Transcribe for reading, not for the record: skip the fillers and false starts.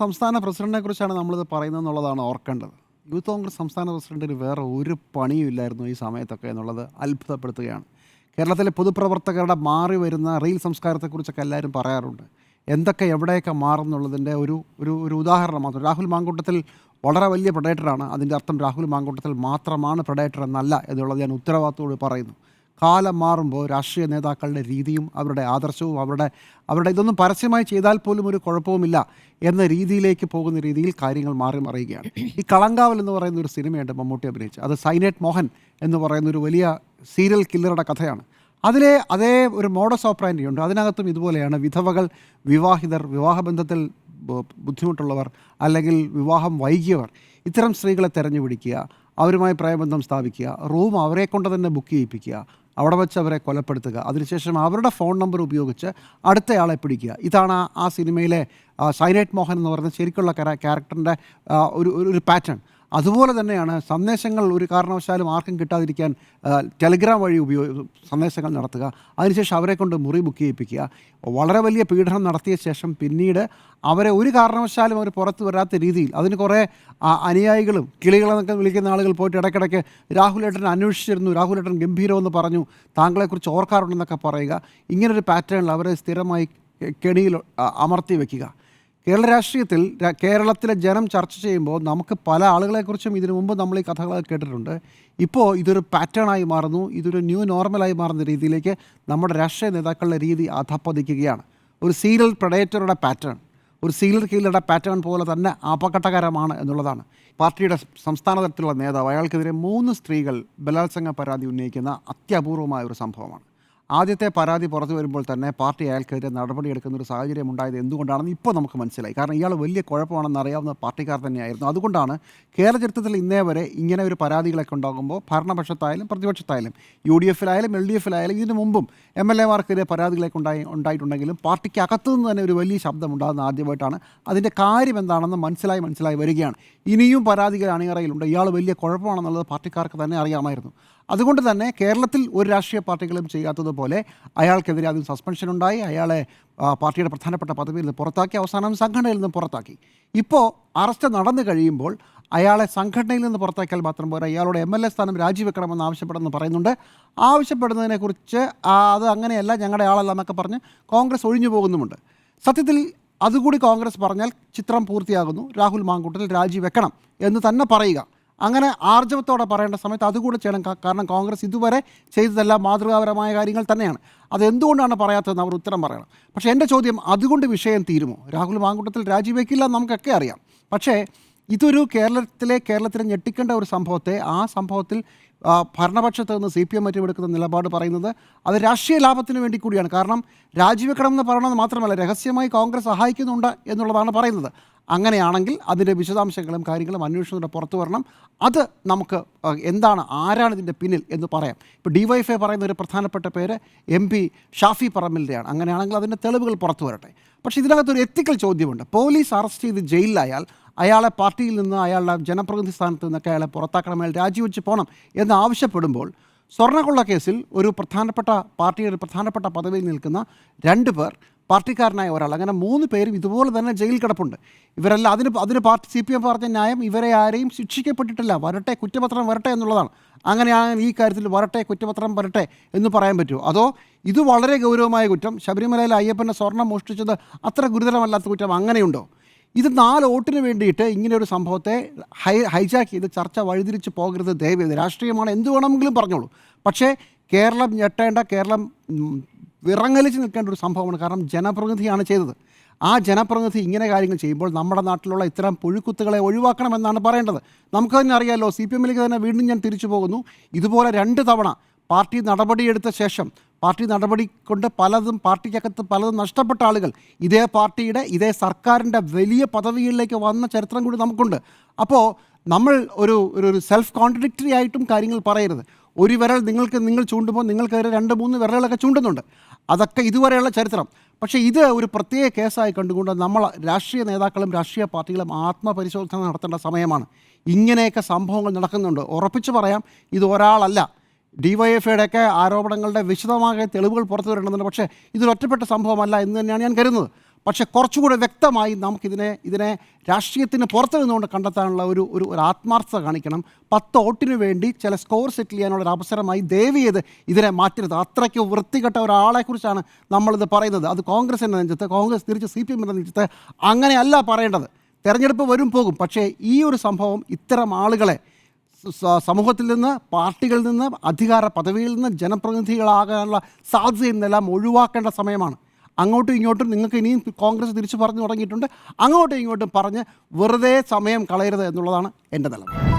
സംസ്ഥാന പ്രസിഡന്റിനെ കുറിച്ചാണ് നമ്മളിത് പറയുന്നതെന്നുള്ളതാണ് ഓർക്കേണ്ടത്. യൂത്ത് കോൺഗ്രസ് സംസ്ഥാന പ്രസിഡന്റിന് വേറെ ഒരു പണിയും ഇല്ലായിരുന്നു ഈ സമയത്തൊക്കെ എന്നുള്ളത് അത്ഭുതപ്പെടുത്തുകയാണ്. കേരളത്തിലെ പൊതുപ്രവർത്തകരുടെ മാറി വരുന്ന റീൽ സംസ്കാരത്തെക്കുറിച്ചൊക്കെ എല്ലാവരും പറയാറുണ്ട്. എന്തൊക്കെ എവിടെയൊക്കെ മാറുന്നുള്ളതിൻ്റെ ഒരു ഒരു ഒരു ഉദാഹരണം മാത്രം. രാഹുൽ മാങ്കൂട്ടത്തിൽ വളരെ വലിയ പ്രൊഡേറ്ററാണ്. അതിൻ്റെ അർത്ഥം രാഹുൽ മാങ്കൂട്ടത്തിൽ മാത്രമാണ് പ്രൊഡേറ്റർ എന്നല്ല എന്നുള്ളത് ഞാൻ ഉത്തരവാദിത്തോട് പറയുന്നു. കാലം മാറുമ്പോൾ രാഷ്ട്രീയ നേതാക്കളുടെ രീതിയും അവരുടെ ആദർശവും അവരുടെ ഇതൊന്നും പരസ്യമായി ചെയ്താൽ പോലും ഒരു കുഴപ്പവുമില്ല എന്ന രീതിയിലേക്ക് പോകുന്ന രീതിയിൽ കാര്യങ്ങൾ മാറി മറിയുകയാണ്. ഈ കളങ്കാവൽ എന്ന് പറയുന്ന ഒരു സിനിമയുണ്ട് മമ്മൂട്ടി അഭിനയിച്ച്. അത് സൈനേറ്റ് മോഹൻ എന്ന് പറയുന്ന ഒരു വലിയ സീരിയൽ കില്ലറുടെ കഥയാണ്. അതിലെ അതേ ഒരു മോഡസ് ഓപ്പറാൻഡി ഉണ്ട്. അതിനകത്തും ഇതുപോലെയാണ്. വിധവകൾ, വിവാഹിതർ, വിവാഹബന്ധത്തിൽ ബുദ്ധിമുട്ടുള്ളവർ, അല്ലെങ്കിൽ വിവാഹം വൈകിയവർ, ഇത്തരം സ്ത്രീകളെ തെരഞ്ഞുപിടിക്കുക, അവരുമായി പ്രേമബന്ധം സ്ഥാപിക്കുക, റൂം അവരെ കൊണ്ട് തന്നെ ബുക്ക് ചെയ്യിപ്പിക്കുക, അവിടെ വെച്ച് അവരെ കൊലപ്പെടുത്തുക, അതിനുശേഷം അവരുടെ ഫോൺ നമ്പർ ഉപയോഗിച്ച് അടുത്തയാളെ പിടിക്കുക. ഇതാണ് ആ സിനിമയിലെ സൈനേറ്റ് മോഹൻ എന്ന് പറയുന്ന ശരിക്കുള്ള ക്യാരക്ടറിൻ്റെ ഒരു പാറ്റേൺ. അതുപോലെ തന്നെയാണ് സന്ദേശങ്ങൾ ഒരു കാരണവശാലും ആർക്കും കിട്ടാതിരിക്കാൻ ടെലിഗ്രാം വഴി സന്ദേശങ്ങൾ നടത്തുക, അതിനുശേഷം അവരെ കൊണ്ട് മുറി ബുക്ക് ചെയ്യിപ്പിക്കുക, വളരെ വലിയ പീഡനം നടത്തിയ ശേഷം പിന്നീട് അവരെ ഒരു കാരണവശാലും അവർ പുറത്ത് വരാത്ത രീതിയിൽ അതിന് കുറേ അനുയായികളും കിളികളെന്നൊക്കെ വിളിക്കുന്ന ആളുകൾ പോയിട്ട് ഇടയ്ക്കിടയ്ക്ക് രാഹുലേട്ടൻ അന്വേഷിച്ചിരുന്നു, രാഹുലേട്ടൻ ഗംഭീരമെന്ന് പറഞ്ഞു, താങ്കളെക്കുറിച്ച് ഓർക്കാറുണ്ടെന്നൊക്കെ പറയുക. ഇങ്ങനൊരു പാറ്റേണിൽ അവരെ സ്ഥിരമായി കെണിയിൽ അമർത്തി വയ്ക്കുക. കേരള രാഷ്ട്രീയത്തിൽ കേരളത്തിലെ ജനം ചർച്ച ചെയ്യുമ്പോൾ നമുക്ക് പല ആളുകളെക്കുറിച്ചും ഇതിനു മുമ്പ് നമ്മൾ ഈ കഥകളൊക്കെ കേട്ടിട്ടുണ്ട്. ഇപ്പോൾ ഇതൊരു പാറ്റേണായി മാറുന്നു, ഇതൊരു ന്യൂ നോർമലായി മാറുന്ന രീതിയിലേക്ക് നമ്മുടെ രാഷ്ട്രീയ നേതാക്കളുടെ രീതി അധപ്പതിക്കുകയാണ്. ഒരു സീരിയൽ പ്രഡേറ്ററുടെ പാറ്റേൺ, ഒരു സീരിയൽ കില്ലറുടെ പാറ്റേൺ പോലെ തന്നെ അപകടകരമാണ് എന്നുള്ളതാണ്. പാർട്ടിയുടെ സംസ്ഥാന തലത്തിലുള്ള നേതാവ്, അയാൾക്കെതിരെ 3 സ്ത്രീകൾ ബലാത്സംഗ പരാതി ഉന്നയിക്കുന്ന അത്യപൂർവമായ ഒരു സംഭവമാണ്. ആദ്യത്തെ പരാതി പുറത്തു വരുമ്പോൾ തന്നെ പാർട്ടി അയാൾക്കെതിരെ നടപടിയെടുക്കുന്ന ഒരു സാഹചര്യം ഉണ്ടായത് എന്തുകൊണ്ടാണെന്ന് ഇപ്പോൾ നമുക്ക് മനസ്സിലായി. കാരണം ഇയാൾ വലിയ കുഴപ്പമാണെന്ന് അറിയാവുന്ന പാർട്ടിക്കാർ തന്നെയായിരുന്നു. അതുകൊണ്ടാണ് കേരള ചരിത്രത്തിൽ ഇന്നേ വരെ ഇങ്ങനെ ഒരു പരാതികളൊക്കെ ഉണ്ടാകുമ്പോൾ ഭരണപക്ഷത്തായാലും പ്രതിപക്ഷത്തായാലും UDF-ലായാലും LDF-ലായാലും ഇതിനു മുമ്പും MLA-മാർക്കെതിരെ പരാതികളൊക്കെ ഉണ്ടായിട്ടുണ്ടെങ്കിലും പാർട്ടിക്ക് അകത്തുനിന്ന് തന്നെ ഒരു വലിയ ശബ്ദം ഉണ്ടാകുന്ന ആദ്യമായിട്ടാണ്. അതിൻ്റെ കാര്യം എന്താണെന്ന് മനസ്സിലായി വരികയാണ്. ഇനിയും പരാതികൾ അണിയറയിലുണ്ട്. ഇയാൾ വലിയ കുഴപ്പമാണെന്നുള്ളത് പാർട്ടിക്കാർക്ക് തന്നെ അറിയാമായിരുന്നു. അതുകൊണ്ട് തന്നെ കേരളത്തിൽ ഒരു രാഷ്ട്രീയ പാർട്ടികളും ചെയ്യാത്തതുപോലെ അയാൾക്കെതിരെ അതിൽ സസ്പെൻഷൻ ഉണ്ടായി. അയാളെ പാർട്ടിയുടെ പ്രധാനപ്പെട്ട പദവിയിൽ നിന്ന് പുറത്താക്കി, അവസാനം സംഘടനയിൽ നിന്ന് പുറത്താക്കി. ഇപ്പോൾ അറസ്റ്റ് നടന്നു കഴിയുമ്പോൾ അയാളെ സംഘടനയിൽ നിന്ന് പുറത്താക്കിയാൽ മാത്രം പോരാ, ഇയാളുടെ MLA സ്ഥാനം രാജിവെക്കണമെന്ന് ആവശ്യപ്പെടുമെന്ന് പറയുന്നുണ്ട്. ആവശ്യപ്പെടുന്നതിനെക്കുറിച്ച് അത് അങ്ങനെയല്ല, ഞങ്ങളുടെ ആളല്ല എന്നൊക്കെ പറഞ്ഞ് കോൺഗ്രസ് ഒഴിഞ്ഞു പോകുന്നുമുണ്ട്. സത്യത്തിൽ അതുകൂടി കോൺഗ്രസ് പറഞ്ഞാൽ ചിത്രം പൂർത്തിയാകുന്നു. രാഹുൽ മാങ്കൂട്ടത്തിൽ രാജിവെക്കണം എന്ന് തന്നെ പറയുക. അങ്ങനെ ആർജവത്തോടെ പറയേണ്ട സമയത്ത് അതുകൂടെ ചെയ്യണം. കാരണം കോൺഗ്രസ് ഇതുവരെ ചെയ്തതെല്ലാം മാതൃകാപരമായ കാര്യങ്ങൾ തന്നെയാണ്. അതെന്തുകൊണ്ടാണ് പറയാത്തതെന്ന് അവർ ഉത്തരം പറയണം. പക്ഷേ എൻ്റെ ചോദ്യം, അതുകൊണ്ട് വിഷയം തീരുമോ? രാഹുൽ മാങ്കൂട്ടത്തിൽ രാജിവെക്കില്ല നമുക്കൊക്കെ അറിയാം. പക്ഷേ ഇതൊരു കേരളത്തിലെ ഞെട്ടിക്കേണ്ട ഒരു സംഭവത്തെ, ആ സംഭവത്തിൽ ഭരണപക്ഷത്ത് നിന്ന് CPM മറ്റുമെടുക്കുന്ന നിലപാട് പറയുന്നത് അത് രാഷ്ട്രീയ ലാഭത്തിന് വേണ്ടി കൂടിയാണ്. കാരണം രാജിവെക്കണമെന്ന് പറയണമെന്ന് മാത്രമല്ല, രഹസ്യമായി കോൺഗ്രസ് സഹായിക്കുന്നുണ്ട് എന്നുള്ളതാണ് പറയുന്നത്. അങ്ങനെയാണെങ്കിൽ അതിൻ്റെ വിശദാംശങ്ങളും കാര്യങ്ങളും അന്വേഷണത്തിലൂടെ പുറത്തു വരണം. അത് നമുക്ക് ആരാണ് ഇതിൻ്റെ പിന്നിൽ എന്ന് പറയാം. ഇപ്പോൾ DYFI പറയുന്ന ഒരു പ്രധാനപ്പെട്ട പേര് MP ഷാഫി പറമ്പിലിൻ്റെയാണ്. അങ്ങനെയാണെങ്കിൽ അതിൻ്റെ തെളിവുകൾ പുറത്തു വരട്ടെ. പക്ഷേ ഇതിനകത്തൊരു എത്തിക്കൽ ചോദ്യമുണ്ട്. പോലീസ് അറസ്റ്റ് ചെയ്ത് ജയിലിലായാൽ അയാളെ പാർട്ടിയിൽ നിന്ന്, അയാളുടെ ജനപ്രതിനിധി സ്ഥാനത്ത് നിന്നൊക്കെ അയാളെ പുറത്താക്കണം, അയാൾ രാജിവെച്ച് പോകണം എന്ന് ആവശ്യപ്പെടുമ്പോൾ സ്വർണ്ണക്കൊള്ള കേസിൽ പാർട്ടിയുടെ ഒരു പ്രധാനപ്പെട്ട പദവിയിൽ നിൽക്കുന്ന 2 പേർ, പാർട്ടിക്കാരനായ ഒരാൾ, അങ്ങനെ 3 പേരും ഇതുപോലെ തന്നെ ജയിലിൽ കിടപ്പുണ്ട്. ഇവരെല്ലാം അതിന് പാർട്ടി CPM പറഞ്ഞ ന്യായം ഇവരെ ആരെയും ശിക്ഷിക്കപ്പെട്ടിട്ടില്ല, വരട്ടെ, കുറ്റപത്രം വരട്ടെ എന്നുള്ളതാണ്. അങ്ങനെയാണ് ഈ കാര്യത്തിൽ വരട്ടെ, കുറ്റപത്രം വരട്ടെ എന്ന് പറയാൻ പറ്റുമോ? അതോ ഇത് വളരെ ഗൗരവമായ കുറ്റം, ശബരിമലയിൽ അയ്യപ്പൻ്റെ സ്വർണം മോഷ്ടിച്ചത് അത്ര ഗുരുതരമല്ലാത്ത കുറ്റം അങ്ങനെയുണ്ടോ? ഇത് 4 വോട്ടിന് വേണ്ടിയിട്ട് ഇങ്ങനെ ഒരു സംഭവത്തെ ഹൈജാക്ക് ചെയ്ത് ചർച്ച വഴിതിരിച്ച് പോകരുത് ദയവേത്. രാഷ്ട്രീയമാണ്, എന്ത് വേണമെങ്കിലും പറഞ്ഞോളൂ. പക്ഷേ കേരളം ഞെട്ടേണ്ട, കേരളം വിറങ്ങലിച്ച് നിൽക്കേണ്ട ഒരു സംഭവമാണ്. കാരണം ജനപ്രതിനിധിയാണ് ചെയ്തത്. ആ ജനപ്രതിനിധി ഇങ്ങനെ കാര്യങ്ങൾ ചെയ്യുമ്പോൾ നമ്മുടെ നാട്ടിലുള്ള ഇത്തരം പുഴുക്കുത്തുകളെ ഒഴിവാക്കണമെന്നാണ് പറയേണ്ടത്. നമുക്ക് തന്നെ അറിയാമല്ലോ, CPM-ലേക്ക് തന്നെ വീണ്ടും ഞാൻ തിരിച്ചു പോകുന്നു. ഇതുപോലെ 2 തവണ പാർട്ടി നടപടിയെടുത്ത ശേഷം പാർട്ടി നടപടി കൊണ്ട് പാർട്ടിക്കകത്ത് പലതും നഷ്ടപ്പെട്ട ആളുകൾ ഇതേ പാർട്ടിയുടെ, ഇതേ സർക്കാരിൻ്റെ വലിയ പദവികളിലേക്ക് വന്ന ചരിത്രം കൂടി നമുക്കുണ്ട്. അപ്പോൾ നമ്മൾ ഒരു സെൽഫ് കോൺട്രഡിക്ടറി ആയിട്ടും കാര്യങ്ങൾ പറയരുത്. ഒരു വിരൽ നിങ്ങൾ ചൂണ്ടുമ്പോൾ നിങ്ങൾക്കെതിരെ 2-3 വിരലുകളൊക്കെ ചൂണ്ടുന്നുണ്ട്. അതൊക്കെ ഇതുവരെയുള്ള ചരിത്രം. പക്ഷേ ഇത് ഒരു പ്രത്യേക കേസായി കണ്ടുകൊണ്ട് നമ്മൾ രാഷ്ട്രീയ നേതാക്കളും രാഷ്ട്രീയ പാർട്ടികളും ആത്മപരിശോധന നടത്തേണ്ട സമയമാണ്. ഇങ്ങനെയൊക്കെ സംഭവങ്ങൾ നടക്കുന്നുണ്ട്. ഉറപ്പിച്ച് പറയാം, ഇത് ഒരാളല്ല. DYFIയുടെയൊക്കെ ആരോപണങ്ങളുടെ വിശദമായ തെളിവുകൾ പുറത്തു വരേണ്ടതുണ്ട്. പക്ഷേ ഇതൊരൊറ്റപ്പെട്ട സംഭവമല്ല എന്ന് തന്നെയാണ് ഞാൻ കരുതുന്നത്. പക്ഷേ കുറച്ചുകൂടെ വ്യക്തമായി ഇതിനെ രാഷ്ട്രീയത്തിന് പുറത്ത് നിന്നുകൊണ്ട് കണ്ടെത്താനുള്ള ഒരു ആത്മാർത്ഥത കാണിക്കണം. 10 വോട്ടിന് വേണ്ടി ചില സ്കോർ സെറ്റിൽ ചെയ്യാനുള്ള ഒരു അവസരമായി ദയവ് ചെയ്ത് ഇതിനെ മാറ്റരുത്. അത്രയ്ക്ക് വൃത്തികെട്ട ഒരാളെക്കുറിച്ചാണ് നമ്മളിത് പറയുന്നത്. അത് കോൺഗ്രസിൻ്റെ നെഞ്ചത്ത്, കോൺഗ്രസ് തിരിച്ച് CPM-ൻ്റെ നെഞ്ചത്ത് അങ്ങനെയല്ല പറയേണ്ടത്. തെരഞ്ഞെടുപ്പ് വരും പോകും, പക്ഷേ ഈ ഒരു സംഭവം ഇത്തരം ആളുകളെ സമൂഹത്തിൽ നിന്ന്, പാർട്ടികളിൽ നിന്ന്, അധികാര പദവിയിൽ നിന്ന് ജനപ്രതിനിധികളാകാനുള്ള സാധ്യതയിൽ നിന്നെല്ലാം ഒഴിവാക്കേണ്ട സമയമാണ്. അങ്ങോട്ടും ഇങ്ങോട്ടും നിങ്ങൾക്ക് ഇനിയും കോൺഗ്രസ് തിരിച്ചു പറഞ്ഞു തുടങ്ങിയിട്ടുണ്ട്. അങ്ങോട്ടും ഇങ്ങോട്ടും പറഞ്ഞ് വെറുതെ സമയം കളയരുത് എന്നുള്ളതാണ് എൻ്റെ നിലപാട്.